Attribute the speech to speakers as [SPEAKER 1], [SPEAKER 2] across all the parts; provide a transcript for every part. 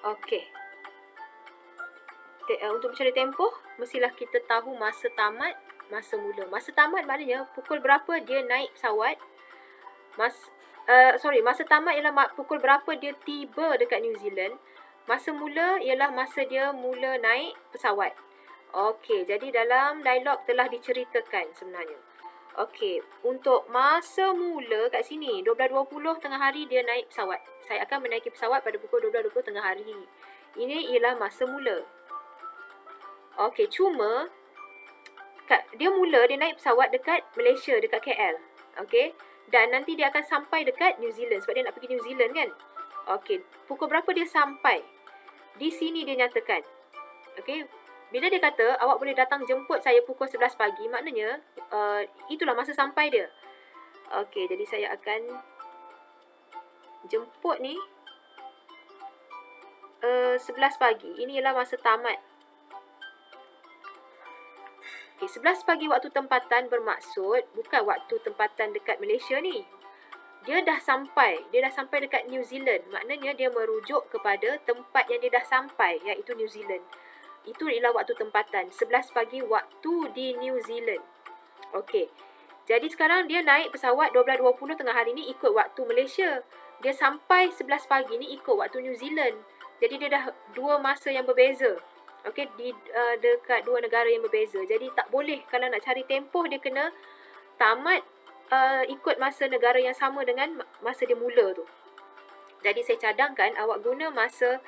[SPEAKER 1] Okey. Untuk mencari tempoh, mestilah kita tahu masa tamat, masa mula. Masa tamat maknanya pukul berapa dia naik pesawat. Masa tamat ialah pukul berapa dia tiba dekat New Zealand. Masa mula ialah masa dia mula naik pesawat. Okey, jadi dalam dialog telah diceritakan sebenarnya. Okey, untuk masa mula kat sini, 12.20 tengah hari dia naik pesawat. Saya akan menaiki pesawat pada pukul 12.20 tengah hari. Ini ialah masa mula. Okey, cuma dia naik pesawat dekat Malaysia, dekat KL. Okey, dan nanti dia akan sampai dekat New Zealand sebab dia nak pergi New Zealand kan. Okey, pukul berapa dia sampai? Di sini dia nyatakan. Okey, bila dia kata awak boleh datang jemput saya pukul 11 pagi, maknanya itulah masa sampai dia. Okey, jadi saya akan jemput ni 11 pagi. Ini ialah masa tamat. Okey, 11 pagi waktu tempatan bermaksud bukan waktu tempatan dekat Malaysia ni. Dia dah sampai dekat New Zealand. Maknanya dia merujuk kepada tempat yang dia dah sampai, iaitu New Zealand. Itu ialah waktu tempatan, 11 pagi waktu di New Zealand. Okey. Jadi sekarang dia naik pesawat 12.20 tengah hari ni ikut waktu Malaysia. Dia sampai 11 pagi ni ikut waktu New Zealand. Jadi dia dah dua masa yang berbeza. Okey, dekat dua negara yang berbeza. Jadi tak boleh, kalau nak cari tempoh dia kena tamat ikut masa negara yang sama dengan masa dia mula tu. Jadi saya cadangkan awak guna masa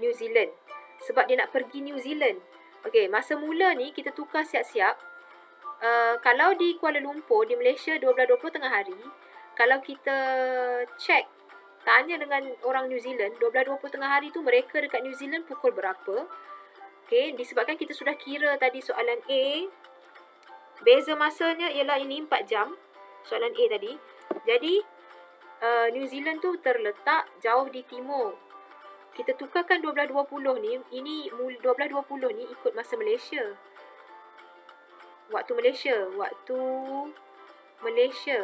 [SPEAKER 1] New Zealand sebab dia nak pergi New Zealand. Okey, masa mula ni kita tukar siap-siap. Kalau di Kuala Lumpur, di Malaysia 12.20 tengah hari, kalau kita check, tanya dengan orang New Zealand, 12.20 tengah hari tu mereka dekat New Zealand pukul berapa? Okey, disebabkan kita sudah kira tadi soalan A, beza masanya ialah ini 4 jam, soalan A tadi. Jadi, New Zealand tu terletak jauh di timur. Kita tukarkan 12.20 ni, ini 12.20 ni ikut masa Malaysia. Waktu Malaysia.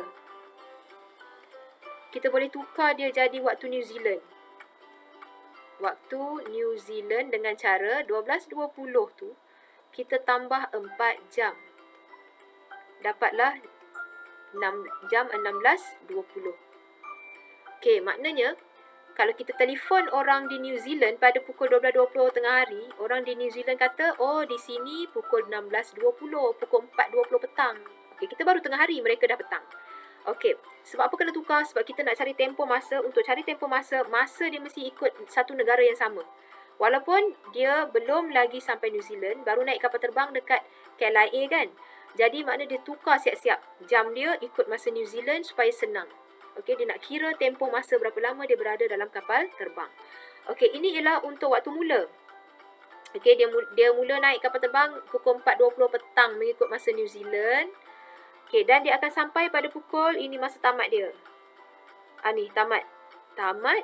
[SPEAKER 1] Kita boleh tukar dia jadi waktu New Zealand. Waktu New Zealand dengan cara 12.20 tu kita tambah 4 jam. Dapatlah 6 jam 16.20. Okey, maknanya kalau kita telefon orang di New Zealand pada pukul 12.20 tengah hari, orang di New Zealand kata, oh di sini pukul 16.20, pukul 4.20 petang. Okey, kita baru tengah hari, mereka dah petang. Okey, sebab apa kena tukar? Sebab kita nak cari tempoh masa. Untuk cari tempoh masa dia mesti ikut satu negara yang sama. Walaupun dia belum lagi sampai New Zealand, baru naik kapal terbang dekat KLIA kan. Jadi makna dia tukar siap-siap jam dia ikut masa New Zealand supaya senang. Okey, dia nak kira tempoh masa berapa lama dia berada dalam kapal terbang. Okey, ini ialah untuk waktu mula. Okey, dia mula naik kapal terbang pukul 4.20 petang mengikut masa New Zealand. Okey, dan dia akan sampai pada pukul, ini masa tamat dia. Ni, tamat. Tamat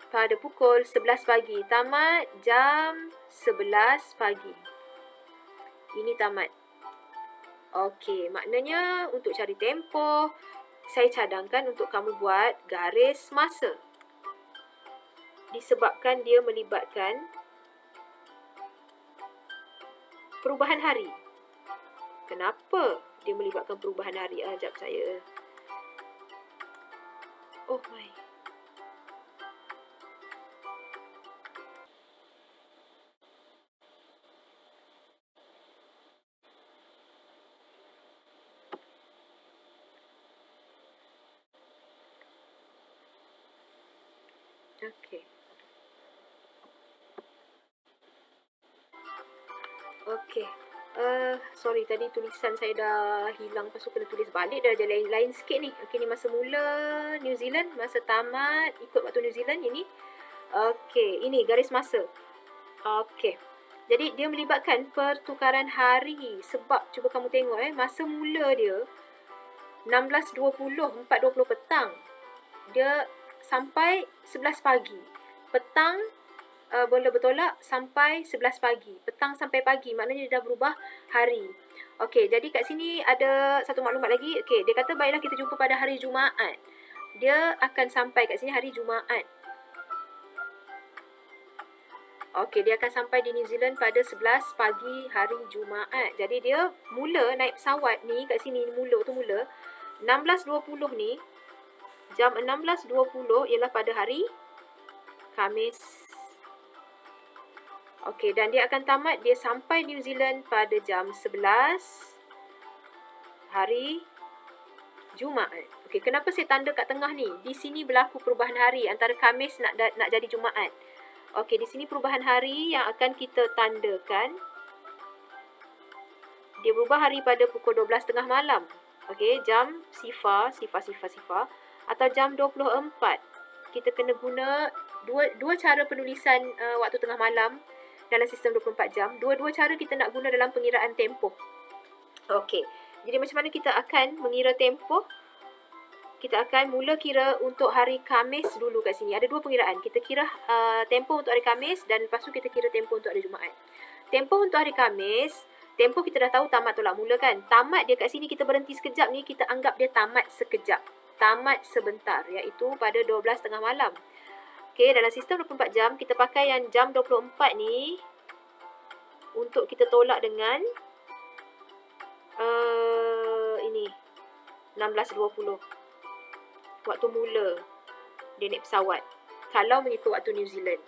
[SPEAKER 1] pada pukul 11 pagi. Tamat jam 11 pagi. Ini tamat. Okey, maknanya untuk cari tempoh, saya cadangkan untuk kamu buat garis masa. Disebabkan dia melibatkan perubahan hari. Kenapa dia melibatkan perubahan hari? Sekejap saya. Oh my. Okey. Okey. Sorry tadi tulisan saya dah hilang, lepas tu kena tulis balik dah je lain sikit ni. Okey, ni masa mula New Zealand, masa tamat ikut waktu New Zealand ini. Okey, ini garis masa. Okey. Jadi dia melibatkan pertukaran hari sebab cuba kamu tengok masa mula dia 16.20, 4.20 petang. Dia sampai 11 pagi. Petang boleh bertolak sampai 11 pagi. Petang sampai pagi, maknanya dia dah berubah hari. Okey, jadi kat sini ada satu maklumat lagi. Okey, dia kata baiklah kita jumpa pada hari Jumaat. Dia akan sampai kat sini hari Jumaat. Okey, dia akan sampai di New Zealand pada 11 pagi hari Jumaat. Jadi dia mula naik pesawat ni kat sini, mula 16.20 ni. Jam 16.20 ialah pada hari Khamis. Okey, dan dia akan tamat, dia sampai New Zealand pada jam 11 hari Jumaat. Okey, kenapa saya tanda kat tengah ni? Di sini berlaku perubahan hari antara Khamis nak jadi Jumaat. Okey, di sini perubahan hari yang akan kita tandakan. Dia berubah hari pada pukul 12.30 malam. Okey, jam sifar atau jam 24. Kita kena guna dua cara penulisan waktu tengah malam dalam sistem 24 jam. Dua-dua cara kita nak guna dalam pengiraan tempoh. Okey. Jadi macam mana kita akan mengira tempoh? Kita akan mula kira untuk hari Khamis dulu kat sini. Ada dua pengiraan. Kita kira tempoh untuk hari Khamis dan lepas tu kita kira tempoh untuk hari Jumaat. Tempoh untuk hari Khamis, tempoh kita dah tahu tamat tolak mula kan. Tamat dia kat sini kita berhenti sekejap ni, kita anggap dia tamat sekejap. Tamat sebentar, iaitu pada 12.30 malam. Okey, dalam sistem 24 jam, kita pakai yang jam 24 ni untuk kita tolak dengan ini 16.20. Waktu mula dia naik pesawat. Kalau mengikut waktu New Zealand.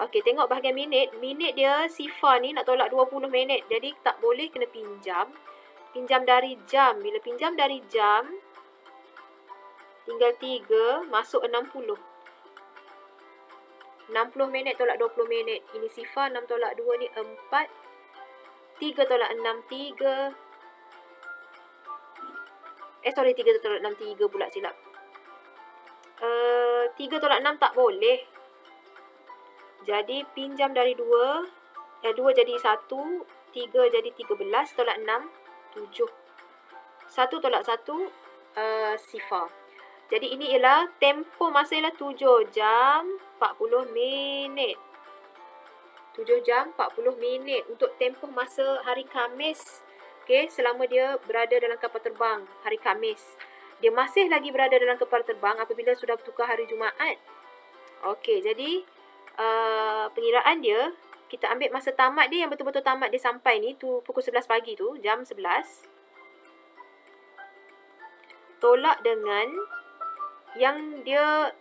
[SPEAKER 1] Okey, tengok bahagian minit. Minit dia sifar ni nak tolak 20 minit. Jadi tak boleh, kena pinjam. Pinjam dari jam. Bila pinjam dari jam, tinggal 3 masuk 60. 60 minit tolak 20 minit. Ini sifar, 6 tolak 2 ni 4. 3 tolak 6, 3. 3 tolak 6, 3 pula silap. 3 tolak 6 tak boleh. Jadi pinjam dari 2. 2 jadi 1. 3 jadi 13. Tolak 6, 7. 1 tolak 1, sifar. Jadi ini ialah tempoh masa ialah 7 jam 40 minit. 7 jam 40 minit untuk tempoh masa hari Khamis. Okey, selama dia berada dalam kapal terbang hari Khamis. Dia masih lagi berada dalam kapal terbang apabila sudah bertukar hari Jumaat. Okey, jadi pengiraan dia, kita ambil masa tamat dia yang betul-betul tamat dia sampai ni tu pukul 11 pagi tu, jam 11. Tolak dengan yang dia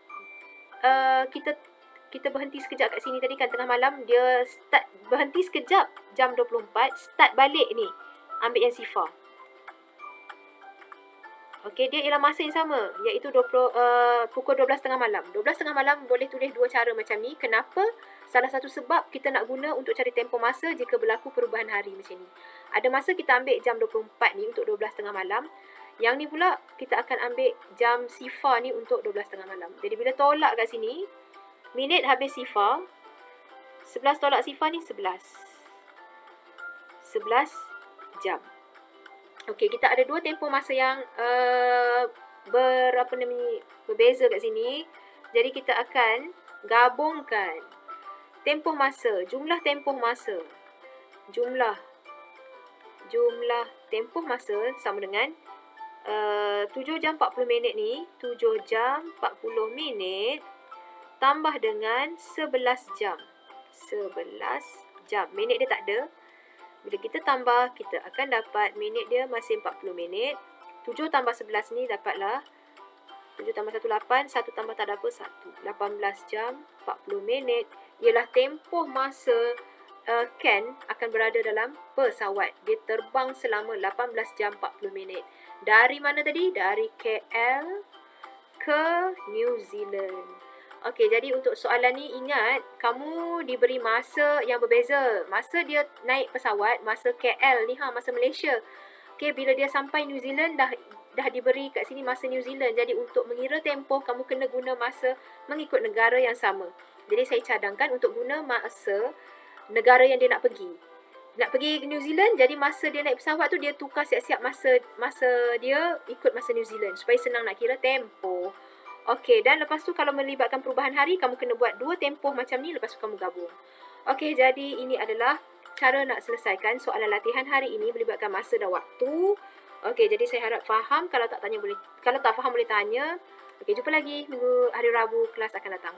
[SPEAKER 1] kita berhenti sekejap kat sini tadi kan tengah malam, dia start berhenti sekejap jam 24, start balik ni ambil yang sifar. Okey, dia ialah masa yang sama, iaitu pukul 12.30 malam. 12.30 malam boleh tulis dua cara macam ni. Kenapa? Salah satu sebab kita nak guna untuk cari tempoh masa jika berlaku perubahan hari macam ni. Ada masa kita ambil jam 24 ni untuk 12.30 malam. Yang ni pula kita akan ambil jam sifar ni untuk 12.30 malam. Jadi bila tolak kat sini, minit habis sifar. 11 tolak sifar ni 11. 11 jam. Okey, kita ada dua tempoh masa yang berbeza kat sini. Jadi kita akan gabungkan tempoh masa, jumlah tempoh masa. Jumlah tempoh masa sama dengan 7 jam 40 minit ni, 7 jam 40 minit tambah dengan 11 jam. 11 jam. Minit dia tak ada. Bila kita tambah, kita akan dapat minit dia masih 40 minit. 7 tambah 11 ni dapatlah 7 tambah 1, 8. 1 tambah tak ada apa, 1. 18 jam 40 minit. Ialah tempoh masa Ken akan berada dalam pesawat. Dia terbang selama 18 jam 40 minit. Dari mana tadi? Dari KL ke New Zealand. Okey, jadi untuk soalan ni ingat, kamu diberi masa yang berbeza. Masa dia naik pesawat, masa KL ni, masa Malaysia. Okey, bila dia sampai New Zealand dah diberi kat sini masa New Zealand. Jadi untuk mengira tempoh, kamu kena guna masa mengikut negara yang sama. Jadi saya cadangkan untuk guna masa negara yang dia nak pergi. Nak pergi ke New Zealand, jadi masa dia naik pesawat tu dia tukar siap-siap masa dia ikut masa New Zealand supaya senang nak kira tempoh. Okey, dan lepas tu kalau melibatkan perubahan hari, kamu kena buat dua tempoh macam ni, lepas tu kamu gabung. Okey, jadi ini adalah cara nak selesaikan soalan latihan hari ini melibatkan masa dan waktu. Okey, jadi saya harap faham. Kalau tak faham boleh tanya. Okey, jumpa lagi minggu hari Rabu kelas akan datang.